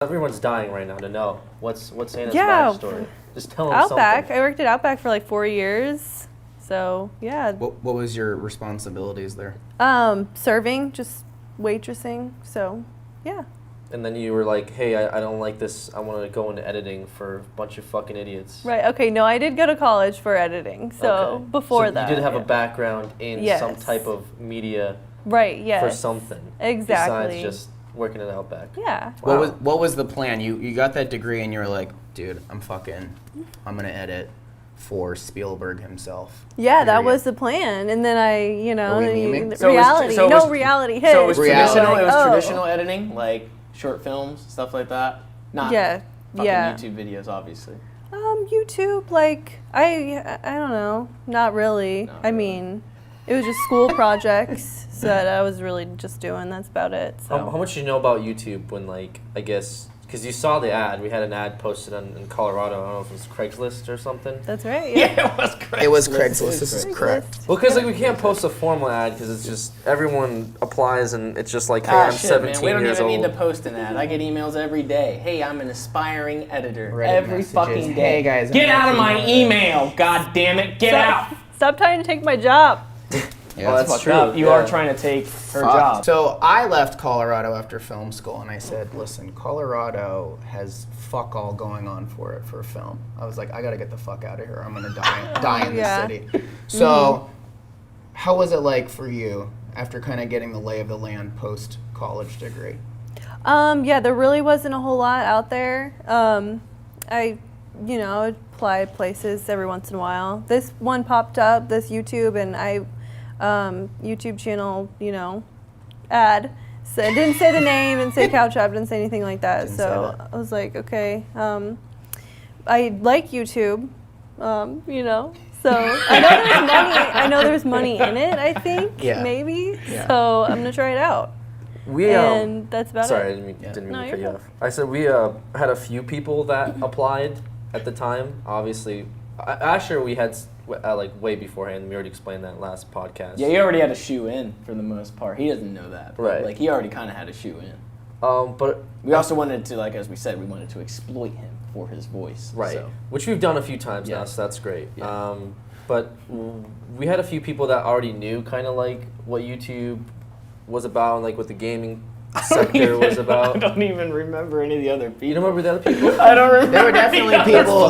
Everyone's dying right now to know what's Anna's Yeah. backstory. Just tell them Outback. something. I worked at Outback for like 4 years. So, yeah. What was your responsibilities there? Serving, just waitressing. So, yeah. And then you were like, hey, I don't like this. I want to go into editing for a bunch of fucking idiots. Right. Okay. No, I did go to college for editing. So, Okay. before so that. you did have a background in Yes. some type of media Right. Yes. for something. Exactly. Besides just working at Outback. Yeah. Wow. What was the plan? You got that degree and you were like, dude, I'm gonna edit for Spielberg himself. Yeah, that Period. was the plan. And then Are we memeing? reality. So it was- reality hit. So it was traditional. Like, It was oh. traditional editing, like short films, stuff like that. Not Yeah. fucking Yeah. YouTube videos, obviously. YouTube, like, I don't know. Not really. Not I really. mean, it was just school projects that I was really just doing. That's about it. So. How much do you know about YouTube when, like, I guess, because you saw the ad. We had an ad posted in Colorado. I don't know if it was Craigslist or something. That's right. Yeah. it was Craigslist. It was Craigslist. This is correct. Craigslist. Well, because like we can't post a formal ad because it's just everyone applies and it's just like, hey, Ah, I'm shit, 17 man. We don't years even old. need to post an ad. I get emails every day. Hey, I'm an aspiring editor. Reddit every messages. fucking day. Hey, guys, get I'm out of my editing. email. God damn it. Get out. Stop trying to take my job. Yeah, Well, that's Fucked true. up. You yeah. are trying to take her Fuck. job. So I left Colorado after film school, and I said, "Listen, Colorado has fuck all going on for it for film." I was like, "I gotta get the fuck out of here. I'm gonna die in Yeah. the city." So, how was it like for you after kind of getting the lay of the land post college degree? Yeah, there really wasn't a whole lot out there. I apply places every once in a while. This one popped up, this YouTube, and YouTube channel, ad. So it didn't say the name, didn't say Cowchop, didn't say anything like that. Didn't So say that. I was like, okay. I like YouTube, So I know there's money in it. I think Yeah. maybe. Yeah. So I'm gonna try it out. And that's about Sorry, I it. didn't mean No, to cut you're you fine. off. I said we had a few people that applied at the time. Obviously, Asher we had like way beforehand. We already explained that last podcast. Yeah, you already had a shoe in for the most part. He doesn't know that. But Right. Like, he already kind of had a shoe in. But We also wanted to, like, as we said, we wanted to exploit him for his voice. right, So. which we've done a few times now, Yeah. so that's great. Yeah. But we had a few people that already knew kind of like what YouTube was about and like what the gaming sector was about. I don't even remember any of the other people. You don't remember the other people? I don't remember. There were definitely any other people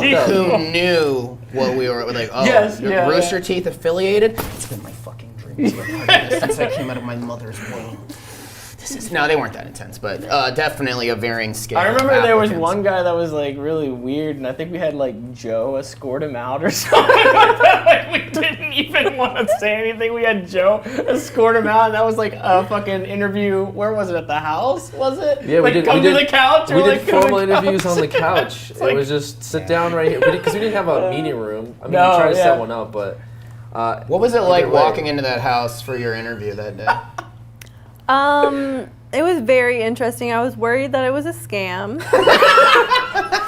who knew what we were like. Oh, Yes, you're yeah, Rooster yeah. Teeth affiliated. It's been my fucking dream to be a part of this since I came out of my mother's womb. No, they weren't that intense, but definitely a varying scale. I remember of there was applicants. one guy that was like really weird, and I think we had like Joe escort him out or something like that. Like, we didn't even want to say anything. We had Joe escort him out, and that was like a fucking interview. Where was it? At the house? Was it? Yeah, like, come to the couch. We or, did like, come to formal the interviews couch? on the couch. It like- was just sit down right here because we didn't have a meeting room. I mean, No, we tried to yeah. set one up, but What was it like either way. walking into that house for your interview that day? It was very interesting. I was worried that it was a scam.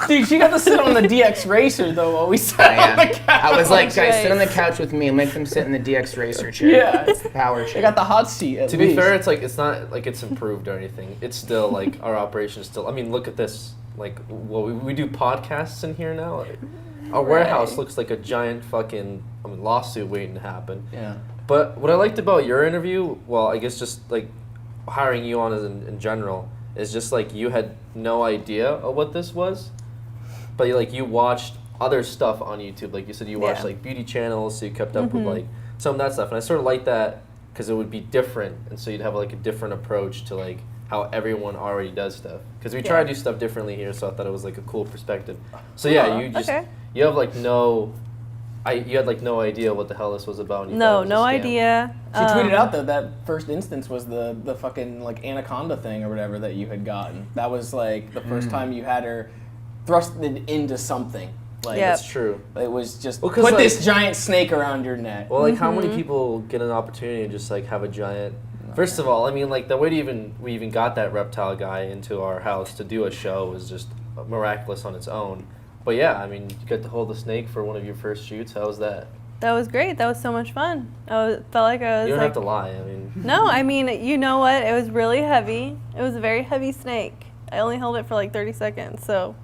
Dude, she got to sit on the DX Racer though while we sat on the couch. I was like, guys, Right. sit on the couch with me and make them sit in the DX Racer chair. Yeah. It's the power I chair. got the hot seat. At To least. be fair, it's like it's not like it's improved or anything. It's still like our operation is still. I mean, look at this. Like, well, we do podcasts in here now. Like, our warehouse Right. looks like a giant fucking lawsuit waiting to happen. Yeah. But what I liked about your interview, well, I guess just like hiring you on as in general, is just like you had no idea of what this was, but you watched other stuff on YouTube. Like you said, you watched Yeah. like beauty channels, so you kept up with like some of that stuff. And I sort of like that because it would be different, and so you'd have like a different approach to like how everyone already does stuff. Because we try Yeah. to do stuff differently here, so I thought it was like a cool perspective. So yeah, Oh, you just okay. you have like no. You had like no idea what the hell this was about. And you thought No, it was a no scam. idea. She tweeted out that first instance was the fucking like anaconda thing or whatever that you had gotten. That was like the first time you had her thrusted into something. Like Yep. That's true. it was just Well, 'cause, put like- this giant snake around your neck. Well, like how many people get an opportunity to just like have a giant? First of all, I mean, like the way we even got that reptile guy into our house to do a show was just miraculous on its own. But yeah, I mean, you got to hold the snake for one of your first shoots. How was that? That was great. That was so much fun. Felt like I was You don't like, have to lie. I mean, No, I mean, you know what? It was really heavy. It was a very heavy snake. I only held it for like 30 seconds, so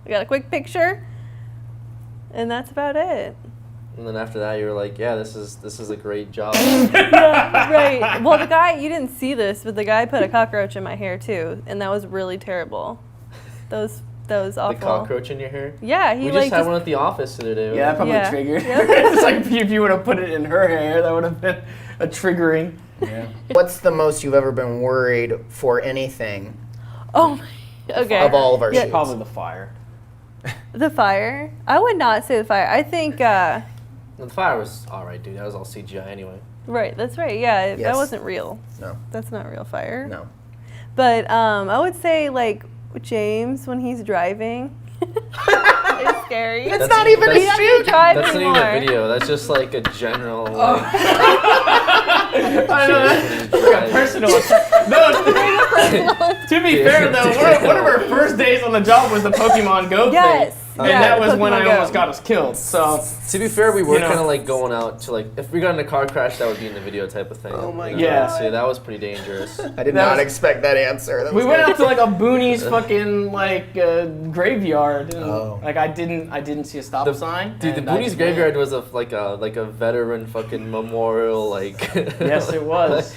I got a quick picture, and that's about it. And then after that, you were like, yeah, this is a great job. Yeah, right. Well, the guy, you didn't see this, but the guy put a cockroach in my hair too, and that was really terrible. That was awful. The cockroach in your hair? Yeah, he We like just had one at the office the other day. Yeah, that probably Yeah. triggered. Yep. It's like if you would have put it in her hair, that would have been a triggering. Yeah. What's the most you've ever been worried for anything Oh, okay. of all of our shoots? Probably the fire. The fire? I would not say the fire. I think, The fire was all right, dude. That was all CGI anyway. right, that's right. Yeah, that Yes. wasn't real. No. That's not real fire. No. But I would say, like, James when he's driving. It's scary. It's not even a He doesn't shoot. drive That's not anymore. even a video. That's just like a general. Like, I know that's like a personal attack. No, to be fair though, one of our first days on the job was the Pokemon Go Yes. thing. Yeah, And that was when Pokemon I Go. almost got us killed. So to be fair, we were You know. kind of like going out to like if we got in a car crash, that would be in the video type of thing. Oh my Yeah. So that was pretty dangerous. I did That not was- expect that answer. That we was went good. out to like a boonies fucking like graveyard. And, Oh. Like I didn't see a stop sign. Dude, the and I Boonies just graveyard went. was like a veteran fucking memorial like. Yes, it was.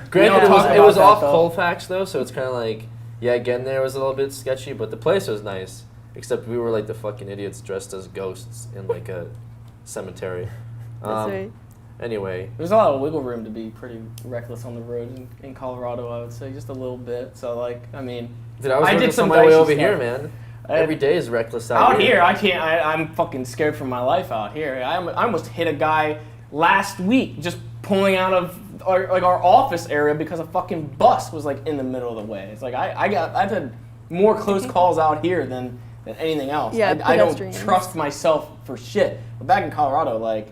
Granted, don't talk it about was that, off though. Colfax though, so it's kind of like getting there was a little bit sketchy, but the place was nice. Except we were like the fucking idiots dressed as ghosts in like a cemetery. That's right. Anyway, There's a lot of wiggle room to be pretty reckless on the road in Colorado, I would say, just a little bit. So like, I mean, dude, I was I did reckless some on my way dicey over stuff. here, man. I- Every day is reckless out here, I can't. I'm fucking scared for my life out here. I almost hit a guy last week just pulling out of our office area because a fucking bus was like in the middle of the way. It's like I've had more close calls out here than anything else. Yeah, I don't pedestrians. trust myself for shit. But back in Colorado, like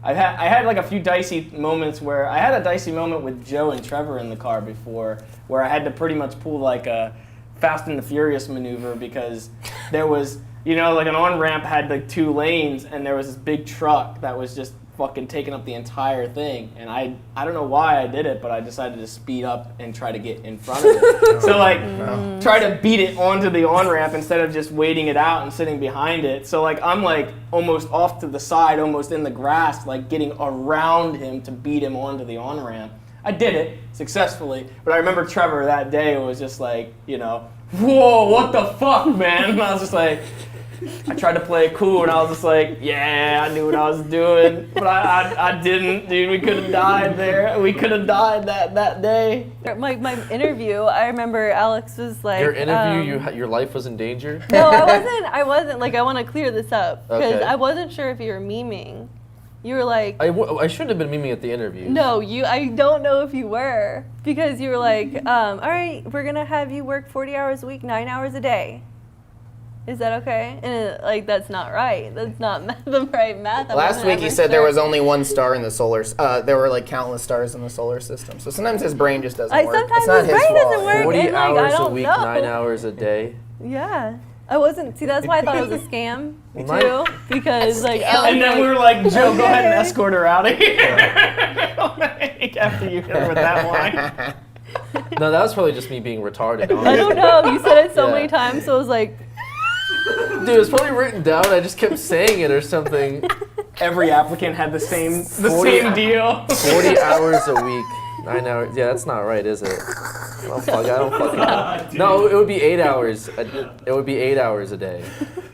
I had like a few dicey moments where I had a dicey moment with Joe and Trevor in the car before, where I had to pretty much pull like a Fast and the Furious maneuver because there was, like an on-ramp had like 2 lanes and there was this big truck that was just fucking taking up the entire thing. And I don't know why I did it, but I decided to speed up and try to get in front of it. So like, try to beat it onto the on-ramp instead of just waiting it out and sitting behind it. So like, I'm like almost off to the side, almost in the grass, like getting around him to beat him onto the on-ramp. I did it successfully, but I remember Trevor that day was just like, whoa, what the fuck, man? And I was just like, I tried to play it cool, and I was just like, yeah, I knew what I was doing, but I didn't, dude. We could have died there. We could have died that day. My interview, I remember Alex was like, Your interview, your life was in danger. No, I wasn't. Like, I want to clear this up because Okay. I wasn't sure if you were memeing. You were like, I shouldn't have been memeing at the interview. no, I don't know if you were because you were like, all right, we're gonna have you work 40 hours a week, 9 hours a day. Is that okay? And that's not right. That's not the right math. I Last wasn't week he ever said there sure. was only one star in the solar. There were like countless stars in the solar system. So sometimes his brain just doesn't work. Sometimes It's not his brain fault. doesn't work. 40 and, I hours a don't week, know. 9 hours a day. Yeah. I wasn't. See, that's why I thought it was a scam Well, too. Because I was And then like, we were like, Joe, go ahead and Okay. escort her out of here. After you hit her with that line. No, that was probably just me being retarded. I Honestly. don't know. You said it so Yeah. many times, so I was like, Dude, it was probably written down. I just kept saying it or something. Every applicant had the same 40 deal. 40 hours a week, 9 hours. Yeah, that's not right, is it? I don't fucking know. No, it would be 8 hours. It would be 8 hours a day,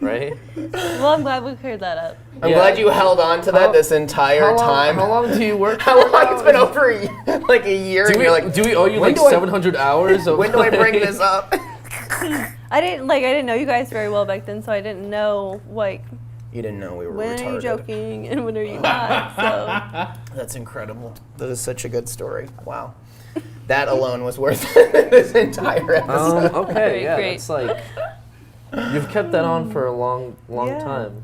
right? well, I'm glad we cleared that up. I'm Yeah. glad you held on to that How- this entire time. How long do you work? How long? It's been over like a year, Do and we, you're like, do we owe you when like do I- 700 hours? Of when do I bring like- this up? I didn't know you guys very well back then, so I didn't know You didn't know we were when retarded. are you joking and when are you not. So That's incredible. That is such a good story. Wow. That alone was worth this entire episode. Okay, Great, yeah, great. it's like you've kept that on for a long Yeah. time.